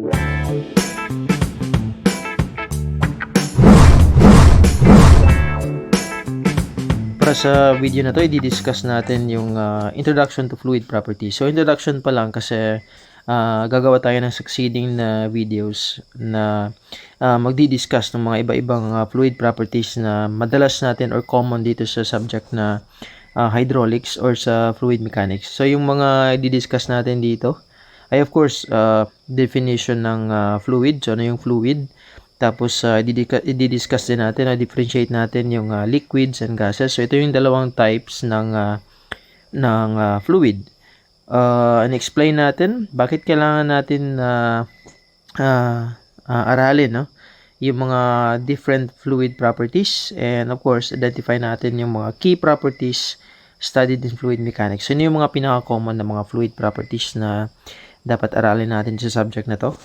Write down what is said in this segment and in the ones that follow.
Para sa video na to, i-discuss natin yung introduction to fluid properties. So, introduction pa lang kasi gagawa tayo ng succeeding na videos na magdi-discuss ng mga iba-ibang fluid properties na madalas natin or common dito sa subject na hydraulics or sa fluid mechanics. So, yung mga i-discuss natin dito ay of course definition ng fluid. So, ano yung fluid? Tapos, i-discuss din natin, differentiate natin yung liquids and gases. So, ito yung dalawang types ng fluid. And explain natin bakit kailangan natin aralin, no? Yung mga different fluid properties. And of course, identify natin yung mga key properties studied in fluid mechanics. So, yun yung mga pinaka-common na mga fluid properties na dapat aralin natin sa subject na to.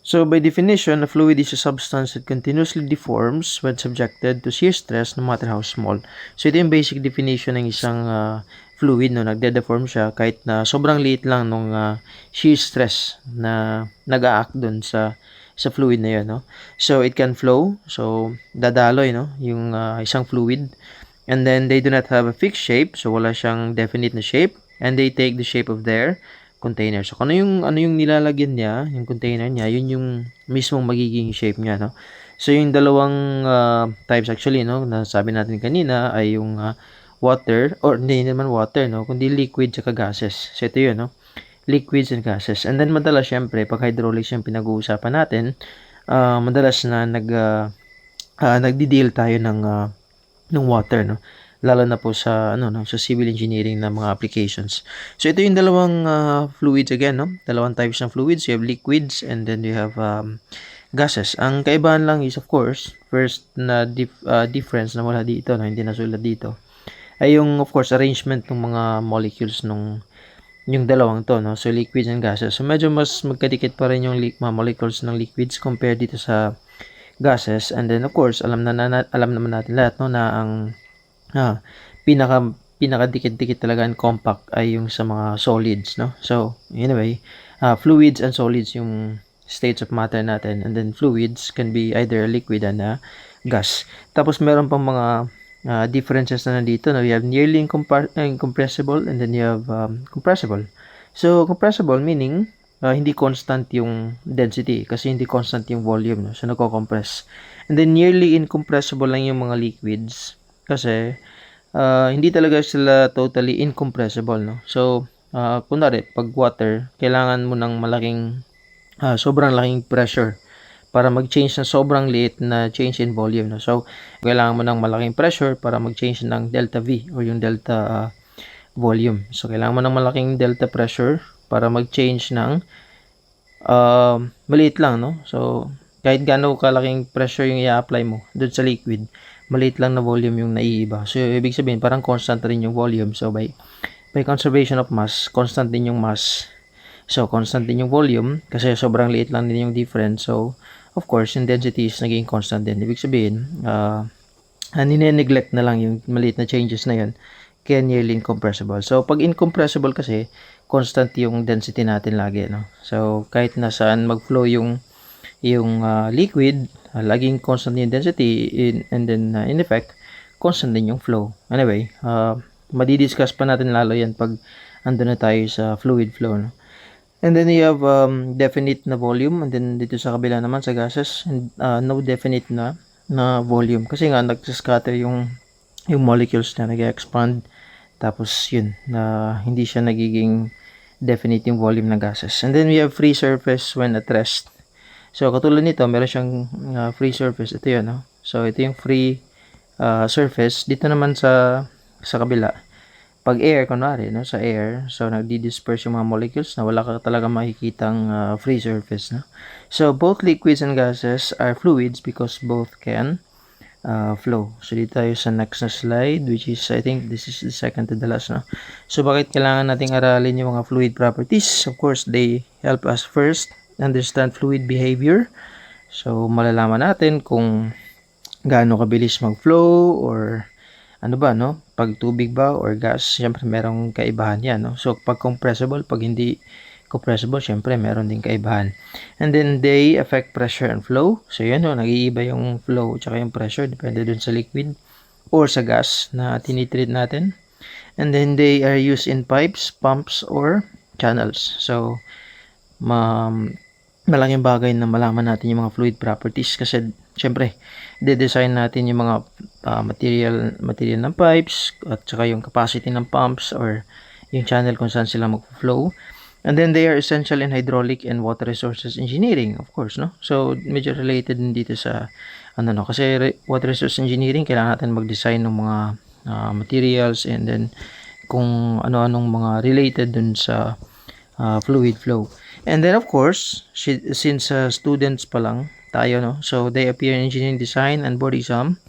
So, by definition, a fluid is a substance that continuously deforms when subjected to shear stress no matter how small. So, ito yung basic definition ng isang fluid, no? Nagde-deform siya kahit na sobrang liit lang nung shear stress na nag-a-act dun sa fluid na yun, no? So, it can flow. So, dadaloy, no? Yung isang fluid. And then, they do not have a fixed shape. So, wala siyang definite na shape. And they take the shape of their container. So, ano yung nilalagyan niya, yung container niya, yun yung mismong magiging shape niya, no? So, yung dalawang types actually, no, na sabi natin kanina ay yung water, or hindi naman water, no, kundi liquid at gases. So, ito yun, no? Liquids and gases. And then, madalas, syempre, pag hydraulics yung pinag-uusapan natin, madalas na nagdi-deal tayo ng water, no? Lalo na po sa sa civil engineering na mga applications. So ito yung dalawang fluids again, no? Dalawang types ng fluids. You have liquids and then you have gases. Ang kaibahan lang is of course, first na difference na wala dito, no? Hindi nasulat dito, ay yung of course arrangement ng mga molecules yung dalawang to, no? So liquids and gases. So medyo mas magkadikit pa rin yung mga molecules ng liquids compared dito sa gases. And then of course, alam naman natin lahat, no, na ang pinaka-dikit-dikit talaga and compact ay yung sa mga solids, no? So, anyway, fluids and solids yung states of matter natin, and then fluids can be either liquid and gas. Tapos, meron pang mga differences na nandito, no? You have nearly incompressible and then you have compressible. So, compressible meaning hindi constant yung density kasi hindi constant yung volume, no? So, nagko-compress. And then, nearly incompressible lang yung mga liquids kasi hindi talaga sila totally incompressible, no? So, kunwari, pag water, kailangan mo ng sobrang laking pressure para mag-change ng sobrang liit na change in volume, no? So, kailangan mo ng malaking pressure para mag-change ng delta V or yung delta volume. So, kailangan mo ng malaking delta pressure para mag-change ng maliit lang, no? So, kahit gaano kalaking pressure yung i-apply mo doon sa liquid, maliit lang na volume yung naiiba. So, ibig sabihin, parang constant rin yung volume. So, by conservation of mass, constant din yung mass. So, constant din yung volume kasi sobrang liit lang din yung difference. So, of course, yung density is naging constant din. Ibig sabihin, nine-neglect na lang yung maliit na changes na yun. Kaya nearly incompressible. So, pag incompressible kasi, constant yung density natin lagi, no? So, kahit nasaan mag-flow yung liquid, laging constant yung density and then in effect, constant din yung flow. Anyway, madidiscuss pa natin lalo yan pag andun na tayo sa fluid flow, no? And then you have definite na volume, and then dito sa kabila naman sa gases, no definite na volume kasi nga nagsascatter yung molecules na nag-expand, tapos yun na hindi siya nagiging definite yung volume ng gases. And then we have free surface when at rest. So, katulad nito, meron siyang free surface. Ito yun, no? So, ito yung free surface. Dito naman sa kabila, pag air, kunwari, no? Sa air, so, nagdi-disperse yung mga molecules na wala ka talaga makikitang free surface, no? So, both liquids and gases are fluids because both can flow. So, dito tayo sa next na slide, which is, I think, this is the second to the last, no? So, bakit kailangan nating aralin yung mga fluid properties? Of course, they help us first understand fluid behavior. So, malalaman natin kung gaano kabilis mag-flow or ano ba, no? Pag tubig ba or gas, syempre merong kaibahan yan, no? So, pag compressible, pag hindi compressible, syempre meron din kaibahan. And then they affect pressure and flow. So yun, no, nag-iiba yung flow tsaka yung pressure depende dun sa liquid or sa gas na tinitreat natin. And then they are used in pipes, pumps, or channels. So malaking bagay na malaman natin yung mga fluid properties kasi syempre de-design natin yung mga material ng pipes at saka yung capacity ng pumps or yung channel kung saan sila mag-flow. And then they are essential in hydraulic and water resources engineering, of course, no? So medyo related din dito sa kasi water resource engineering, kailangan natin mag-design ng mga materials and then kung ano-anong mga related dun sa fluid flow. And then of course, since students pa lang tayo, no? So they appear in engineering design and board exam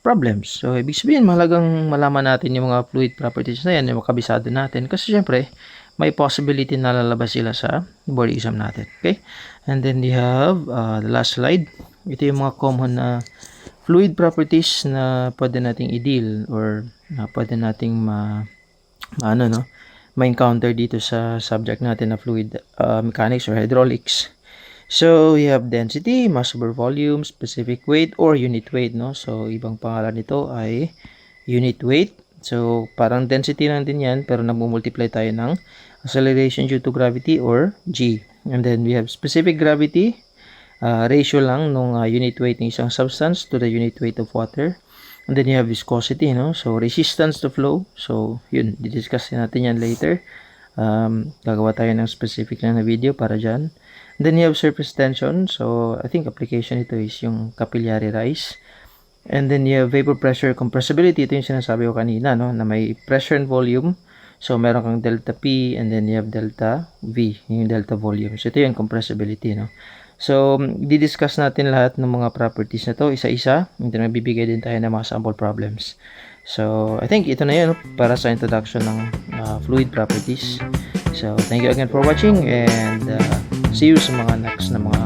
problems. So ibig sabihin, mahalagang malaman natin yung mga fluid properties na yan, yung makabisado natin kasi syempre may possibility na lalabas sila sa board exam natin. Okay? And then we have the last slide. Ito yung mga common na fluid properties na pwede nating i-deal or pwede nating ma-encounter dito sa subject natin na fluid mechanics or hydraulics. So, you have density, mass over volume, specific weight, or unit weight, no? So, ibang pangalan nito ay unit weight. So, parang density lang din yan, pero nagmumultiply tayo ng acceleration due to gravity or G. And then, we have specific gravity, ratio lang nung unit weight ng isang substance to the unit weight of water. And then, you have viscosity, no? So, resistance to flow. So, yun, didiscuss natin yan later. Gagawa tayo ng specific na video para dyan. And then, you have surface tension. So, I think application ito is yung capillary rise. And then you have vapor pressure compressibility. Ito yung sinasabi ko kanina, no? Na may pressure and volume. So, meron kang delta P and then you have delta V, yung delta volume. So, ito yung compressibility, no? So, didiscuss natin lahat ng mga properties na to isa-isa. And then, magbibigay din tayo ng mga sample problems. So, I think ito na yun, no? Para sa introduction ng fluid properties. So, thank you again for watching and see you sa mga next na mga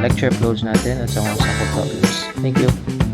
lecture uploads natin at sa mga sample problems. Thank you.